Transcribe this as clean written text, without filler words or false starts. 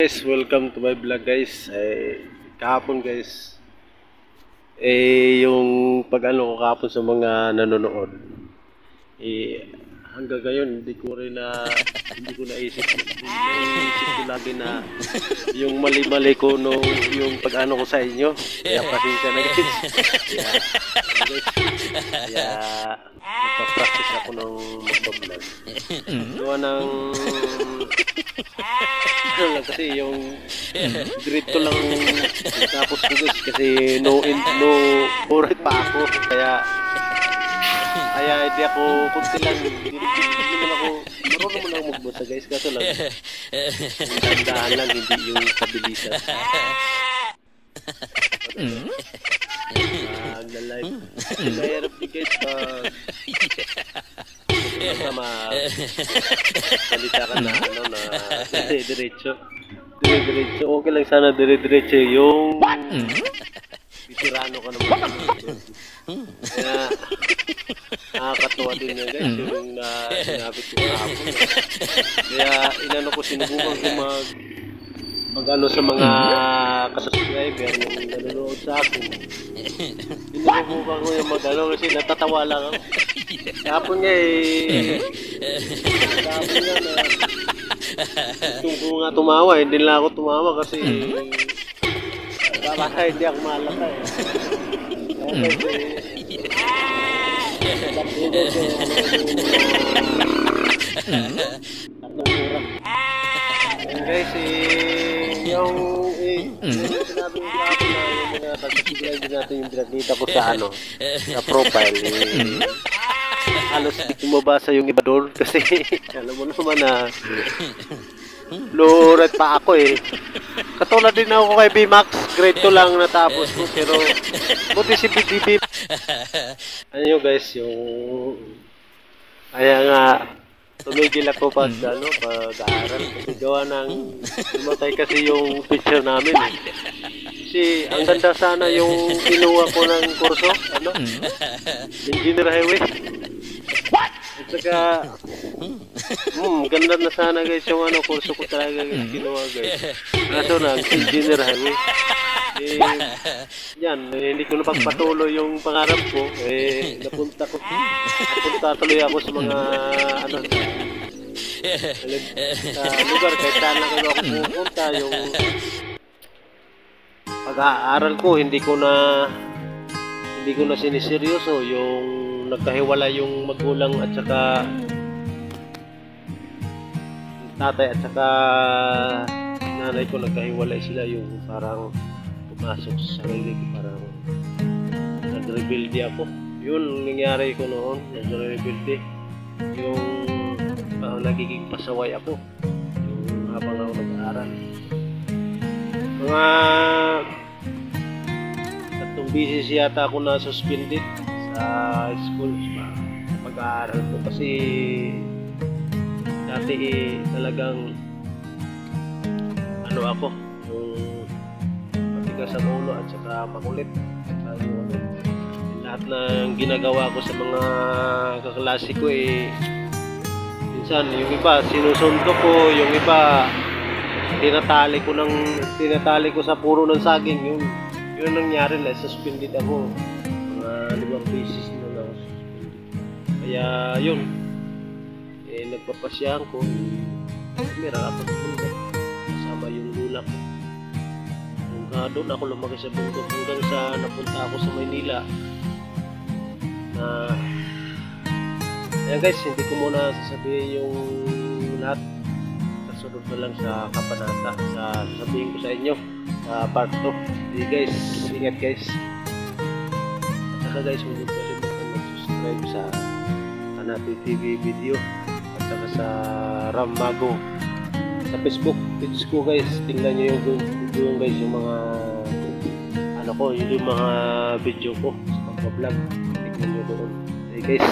Guys, welcome to my vlog guys. Kahapon guys, yung pag-ano ko kahapon sa mga nanonood, hanggang ngayon hindi ko naisip ko lagi na yung mali-mali ko nung yung pag-ano ko sa inyo. Kaya pasensya na guys. Kaya nagpa-practice ako nung magpa-vlog. Gawa ng kasi yung dirito lang tapos ko guys kasi no orat pa ako kaya hindi ako kunti lang hindi naman ako marunong mo lang magbasa guys kaso lang yung tandaan lang hindi yung kabilisan nag-live mahirap din guys sama salita ka na na diretso okay lang sana diretso yung bitirano ka naman kaya nakakatuwa din yan guys yung sinabit ko kahapon kaya inano ko sinubukan ko mag-ano sa mga kasubscriber yung nanonood sa akin sinubukan ko yung mag-ano kasi natatawa lang ako kahapon nga gusto ko nga tumawa hindi lang ako tumawa kasi baka hindi ako malaka guys yung sinabi ko ako na yung mga pag-subscribe natin yung pinakita ko sa sa profile halos hindi ko mabasa yung iba doon kasi alam mo naman na low-red pa ako katulad din ako kay B-Max grade 2 lang natapos ko pero buti si BDB ano nyo guys yung kaya nga tumigil ako pag-aaral kasi gawa ng lumatay kasi yung picture namin kasi ang ganda sana yung kinuha ko ng kurso Engineer Highway at saka ganda na sana guys yung kurso ko talaga guys kinuha guys kaso na Engineer Highway yan hindi ko napagpatuloy yung pangarap ko napunta tuloy ako sa mga sa lugar kahit saan lang ako pupunta yung pag-aaral ko hindi ko na siniseryoso yung nagkahiwala yung magulang at saka tatay at saka nanay ko nagkahiwalay sila yung parang pumasok sa sarili ko parang nag-rebelde ako yun nangyari ko noon nag-rebelde yung nagiging pasaway ako yung habang ako nag-aaral mga 3 beses yata ako na suspended sa school sa pag-aaral ko kasi dati talagang ako yung matigas ang ulo at saka makulit lahat ng ginagawa ko sa mga kaklase ko minsan yung iba sinusunto ko yung iba tinatali ko sa puro ng saging yun nangyari na suspended ako mga 5 beses na lang suspended kaya yun nagpapasyahan ko mira ako kasama yung lula ko doon ako lumaki sa bundok hanggang sa napunta ako sa Maynila ayan guys hindi ko muna sasabihin yung lahat kasunod na lang sa kabanata sasabihin ko sa inyo sa part 2 guys ingat guys at saka guys huwag niyo kalimutan mag-subscribe sa Kanati TV video at saka sa Ramago sa Facebook page ko guys tingnan nyo yung guys yung mga yung mga video ko sa pag-vlog tingnan nyo doon guys